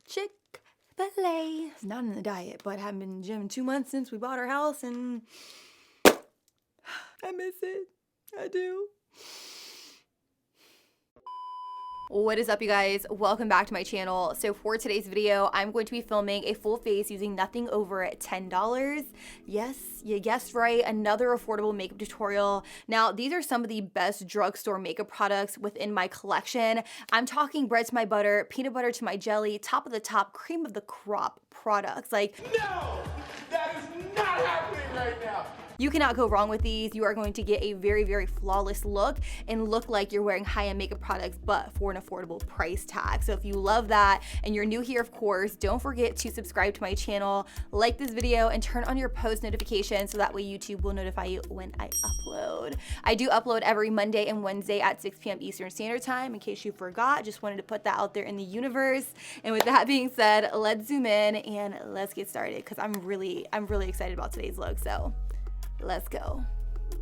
Chick-fil-A. It's not in the diet, but I haven't been in the gym in 2 months since we bought our house, and I miss it. I do. What is up, you guys? Welcome back to my channel. So for today's video, I'm going to be filming a full face using nothing over $10. Yes, you guessed right, another affordable makeup tutorial. Now, these are some of the best drugstore makeup products within my collection. I'm talking bread to my butter, peanut butter to my jelly, top of the top, cream of the crop products. Like, no, that is not happening right now. You cannot go wrong with these. You are going to get a very, very flawless look and look like you're wearing high-end makeup products, but for an affordable price tag. So if you love that and you're new here, of course, don't forget to subscribe to my channel, like this video, and turn on your post notifications so that way YouTube will notify you when I upload. I do upload every Monday and Wednesday at 6 p.m. Eastern Standard Time, in case you forgot. Just wanted to put that out there in the universe. And with that being said, let's zoom in and let's get started, because I'm really excited about today's look. So let's go.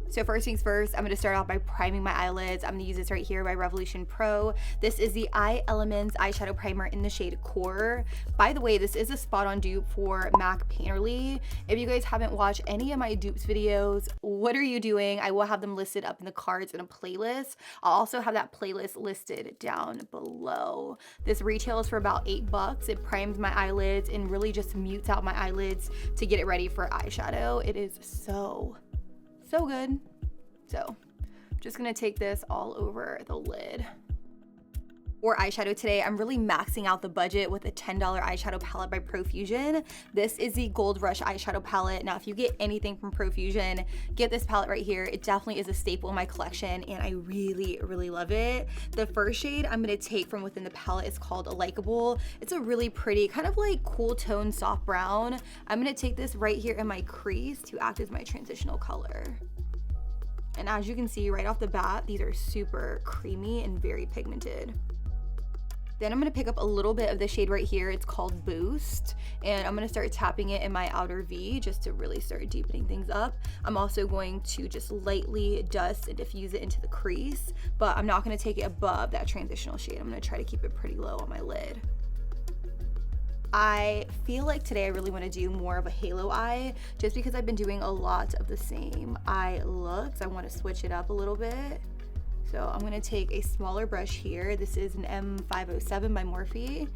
So first things first, I'm going to start off by priming my eyelids. I'm going to use this right here by Revolution Pro. This is the Eye Elements eyeshadow primer in the shade Core. By the way, this is a spot on dupe for MAC Painterly. If you guys haven't watched any of my dupes videos, what are you doing? I will have them listed up in the cards in a playlist. I'll also have that playlist listed down below. This retails for about $8. It primes my eyelids and really just mutes out my eyelids to get it ready for eyeshadow. It is so good. So I'm just gonna take this all over the lid. For eyeshadow today, I'm really maxing out the budget with a $10 eyeshadow palette by Profusion. This is the Gold Rush eyeshadow palette. Now, if you get anything from Profusion, get this palette right here. It definitely is a staple in my collection, and I really love it. The first shade I'm gonna take from within the palette is called Likeable. It's a really pretty, kind of like cool tone, soft brown. I'm gonna take this right here in my crease to act as my transitional color. And as you can see right off the bat, these are super creamy and very pigmented. Then I'm gonna pick up a little bit of the shade right here. It's called Boost, and I'm gonna start tapping it in my outer V just to really start deepening things up. I'm also going to just lightly dust and diffuse it into the crease, but I'm not gonna take it above that transitional shade. I'm gonna try to keep it pretty low on my lid. I feel like today I really want to do more of a halo eye, just because I've been doing a lot of the same eye looks. I want to switch it up a little bit. So I'm going to take a smaller brush here. This is an M507 by Morphe,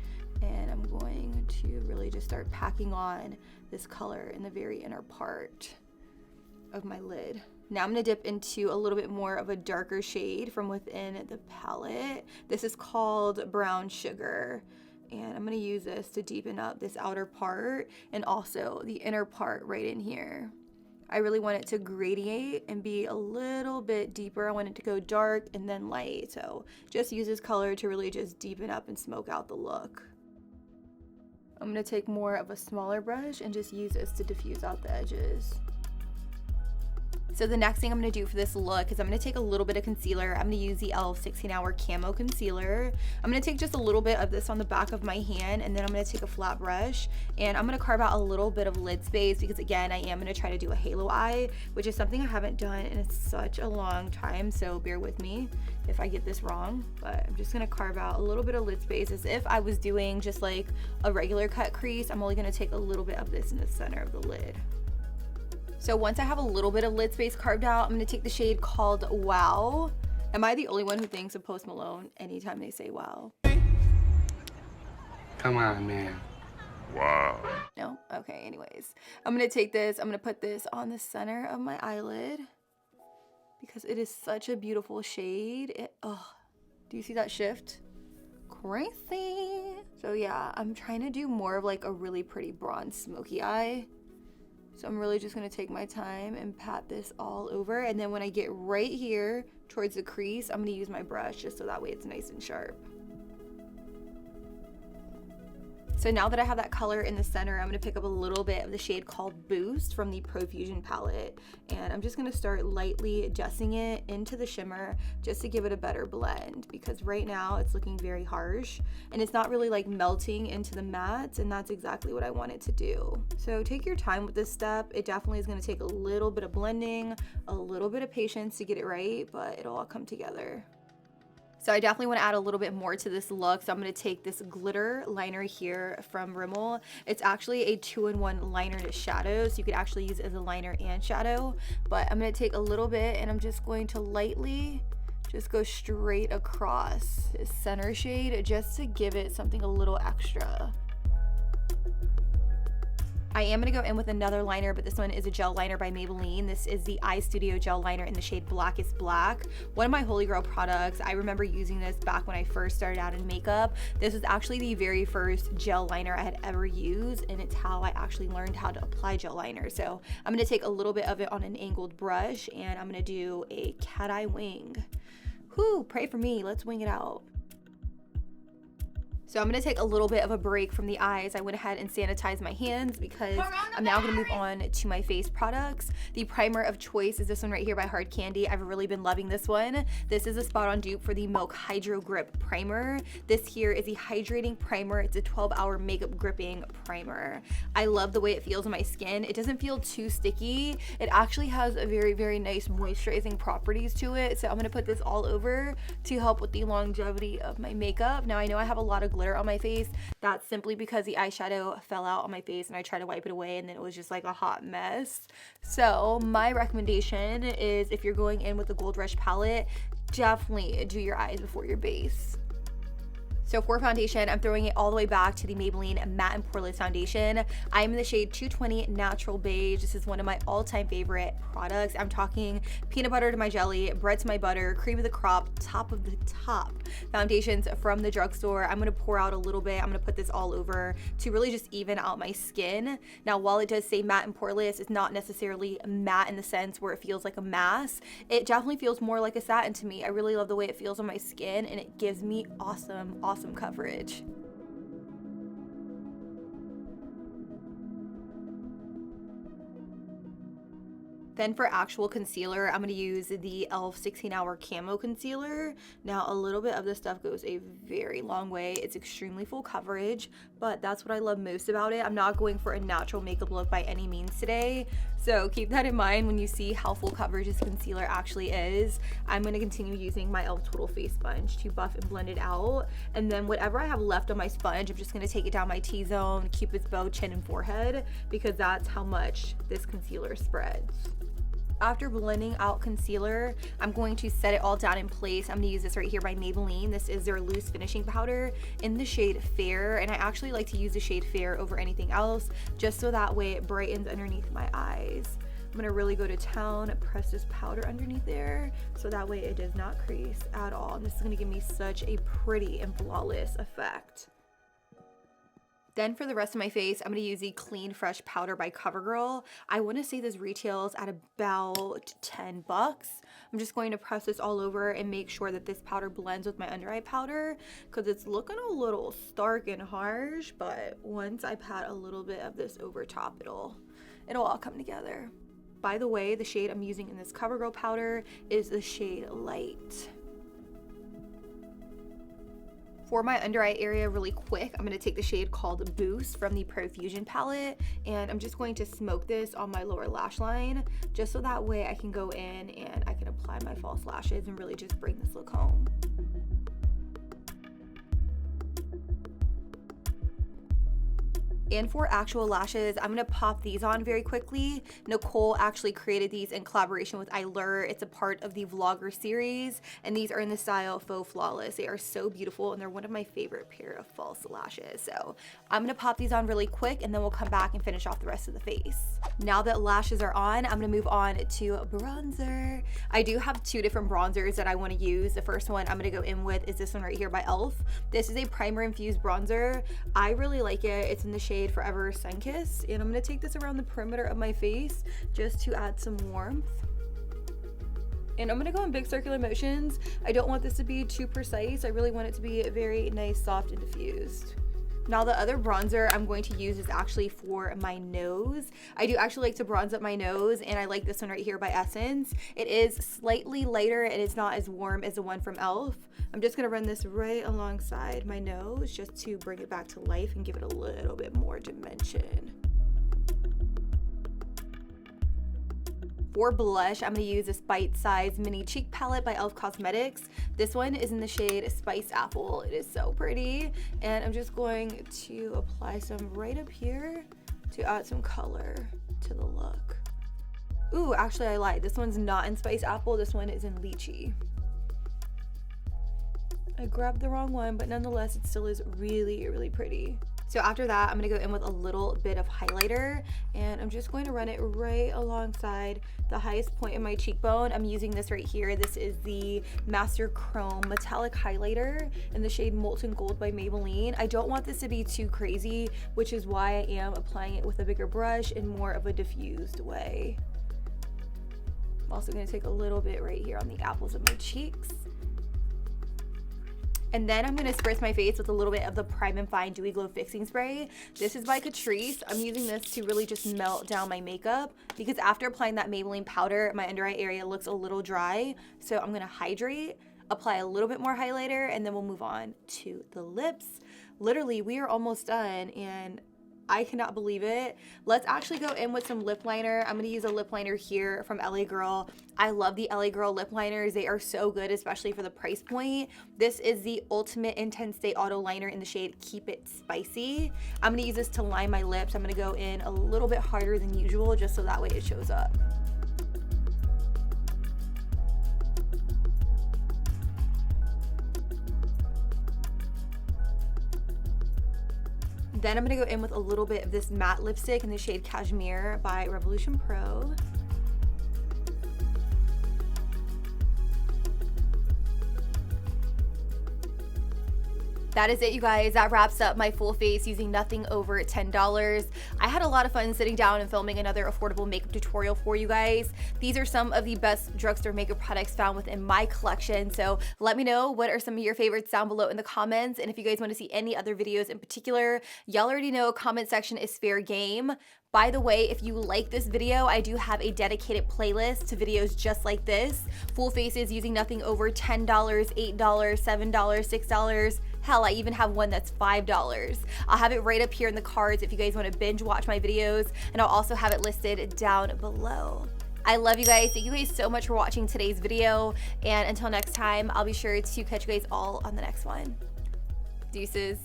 and I'm going to really just start packing on this color in the very inner part of my lid. Now I'm going to dip into a little bit more of a darker shade from within the palette. This is called Brown Sugar. And I'm going to use this to deepen up this outer part and also the inner part right in here. I really want it to gradate and be a little bit deeper. I want it to go dark and then light. So just use this color to really just deepen up and smoke out the look. I'm going to take more of a smaller brush and just use this to diffuse out the edges. So the next thing I'm going to do for this look is I'm going to take a little bit of concealer. I'm going to use the e.l.f. 16 Hour Camo Concealer. I'm going to take just a little bit of this on the back of my hand, and then I'm going to take a flat brush, and I'm going to carve out a little bit of lid space, because again, I am going to try to do a halo eye, which is something I haven't done in such a long time, so bear with me if I get this wrong. But I'm just going to carve out a little bit of lid space as if I was doing just like a regular cut crease. I'm only going to take a little bit of this in the center of the lid. So once I have a little bit of lid space carved out, I'm going to take the shade called Wow. Am I the only one who thinks of Post Malone anytime they say wow? Come on, man. Wow. No? Okay, anyways. I'm going to take this, I'm going to put this on the center of my eyelid, because it is such a beautiful shade. Do you see that shift? Crazy. So yeah, I'm trying to do more of like a really pretty bronze smoky eye. So I'm really just going to take my time and pat this all over. And then when I get right here towards the crease, I'm going to use my brush just so that way it's nice and sharp. So now that I have that color in the center, I'm going to pick up a little bit of the shade called Boost from the Profusion palette. And I'm just going to start lightly dusting it into the shimmer just to give it a better blend, because right now it's looking very harsh and it's not really like melting into the matte, and that's exactly what I want it to do. So take your time with this step. It definitely is going to take a little bit of blending, a little bit of patience to get it right, but it'll all come together. So I definitely want to add a little bit more to this look. So I'm going to take this glitter liner here from Rimmel. It's actually a 2-in-1 liner to shadow. So you could actually use it as a liner and shadow. But I'm going to take a little bit and I'm just going to lightly just go straight across this center shade just to give it something a little extra. I am going to go in with another liner, but this one is a gel liner by Maybelline. This is the Eye Studio gel liner in the shade Blackest Black. One of my holy grail products. I remember using this back when I first started out in makeup. This was actually the very first gel liner I had ever used, and it's how I actually learned how to apply gel liner. So I'm going to take a little bit of it on an angled brush, and I'm going to do a cat eye wing. Whew, pray for me. Let's wing it out. So I'm going to take a little bit of a break from the eyes. I went ahead and sanitized my hands because I'm now going to move on to my face products. The primer of choice is this one right here by Hard Candy. I've really been loving this one. This is a spot on dupe for the Milk Hydro Grip Primer. This here is a hydrating primer. It's a 12-hour makeup gripping primer. I love the way it feels on my skin. It doesn't feel too sticky. It actually has a very, very nice moisturizing properties to it. So I'm going to put this all over to help with the longevity of my makeup. Now I know I have a lot of glitter on my face. That's simply because the eyeshadow fell out on my face and I tried to wipe it away and then it was just like a hot mess. So my recommendation is, if you're going in with the Gold Rush palette, definitely do your eyes before your base. So for foundation, I'm throwing it all the way back to the Maybelline Matte and Poreless Foundation. I'm in the shade 220 Natural Beige. This is one of my all-time favorite products. I'm talking peanut butter to my jelly, bread to my butter, cream of the crop, top of the top foundations from the drugstore. I'm gonna pour out a little bit. I'm gonna put this all over to really just even out my skin. Now, while it does say matte and poreless, it's not necessarily matte in the sense where it feels like a mask. It definitely feels more like a satin to me. I really love the way it feels on my skin, and it gives me awesome coverage. Then for actual concealer, I'm going to use the e.l.f. 16-Hour Camo Concealer. Now, a little bit of this stuff goes a very long way. It's extremely full coverage, but that's what I love most about it. I'm not going for a natural makeup look by any means today, so keep that in mind when you see how full coverage this concealer actually is. I'm going to continue using my e.l.f. Total Face Sponge to buff and blend it out, and then whatever I have left on my sponge, I'm just going to take it down my T-zone, Cupid's bow, chin, and forehead, because that's how much this concealer spreads. After blending out concealer, I'm going to set it all down in place. I'm going to use this right here by Maybelline. This is their loose finishing powder in the shade Fair, and I actually like to use the shade Fair over anything else, just so that way it brightens underneath my eyes. I'm going to really go to town, press this powder underneath there, so that way it does not crease at all. And this is going to give me such a pretty and flawless effect. Then for the rest of my face, I'm going to use the Clean Fresh Powder by CoverGirl. I want to say this retails at about $10. I'm just going to press this all over and make sure that this powder blends with my under eye powder, because it's looking a little stark and harsh, but once I pat a little bit of this over top, it'll all come together. By the way, the shade I'm using in this CoverGirl powder is the shade Light. For my under eye area, really quick, I'm going to take the shade called Boost from the Profusion palette, and I'm just going to smoke this on my lower lash line, just so that way I can go in and I can apply my false lashes and really just bring this look home. And for actual lashes, I'm gonna pop these on very quickly. Nicole actually created these in collaboration with Eyelashes. It's a part of the Vlogger series, and these are in the style Faux Flawless. They are so beautiful, and they're one of my favorite pair of false lashes. So I'm gonna pop these on really quick, and then we'll come back and finish off the rest of the face. Now that lashes are on, I'm gonna move on to bronzer. I do have two different bronzers that I wanna use. The first one I'm gonna go in with is this one right here by e.l.f. This is a primer infused bronzer. I really like it. It's in the shade Forever Sunkissed, and I'm going to take this around the perimeter of my face just to add some warmth. And I'm going to go in big circular motions. I don't want this to be too precise. I really want it to be very nice, soft, and diffused. Now the other bronzer I'm going to use is actually for my nose. I do actually like to bronze up my nose, and I like this one right here by Essence. It is slightly lighter and it's not as warm as the one from e.l.f. I'm just going to run this right alongside my nose just to bring it back to life and give it a little bit more dimension. For blush, I'm going to use this bite-sized mini cheek palette by e.l.f. Cosmetics. This one is in the shade Spice Apple. It is so pretty. And I'm just going to apply some right up here to add some color to the look. Ooh, actually I lied. This one's not in Spice Apple. This one is in Lychee. I grabbed the wrong one, but nonetheless, it still is really, really pretty. So after that, I'm gonna go in with a little bit of highlighter, and I'm just going to run it right alongside the highest point in my cheekbone. I'm using this right here. This is the Master Chrome Metallic Highlighter in the shade Molten Gold by Maybelline. I don't want this to be too crazy, which is why I am applying it with a bigger brush in more of a diffused way. I'm also gonna take a little bit right here on the apples of my cheeks. And then I'm gonna spritz my face with a little bit of the Prime and Fine Dewy Glow Fixing Spray. This is by Catrice. I'm using this to really just melt down my makeup because after applying that Maybelline powder, my under eye area looks a little dry. So I'm gonna hydrate, apply a little bit more highlighter, and then we'll move on to the lips. Literally, we are almost done, and I cannot believe it. Let's actually go in with some lip liner. I'm gonna use a lip liner here from LA Girl. I love the LA Girl lip liners. They are so good, especially for the price point. This is the Ultimate Intense Day Auto Liner in the shade Keep It Spicy. I'm gonna use this to line my lips. I'm gonna go in a little bit harder than usual, just so that way it shows up. Then I'm gonna go in with a little bit of this matte lipstick in the shade Cashmere by Revolution Pro. That is it, you guys. That wraps up my full face using nothing over $10. I had a lot of fun sitting down and filming another affordable makeup tutorial for you guys. These are some of the best drugstore makeup products found within my collection. So let me know what are some of your favorites down below in the comments. And if you guys want to see any other videos in particular, y'all already know comment section is fair game. By the way, if you like this video, I do have a dedicated playlist to videos just like this. Full faces using nothing over $10, $8, $7, $6. Hell, I even have one that's $5. I'll have it right up here in the cards if you guys want to binge watch my videos, and I'll also have it listed down below. I love you guys. Thank you guys so much for watching today's video, and until next time, I'll be sure to catch you guys all on the next one. Deuces.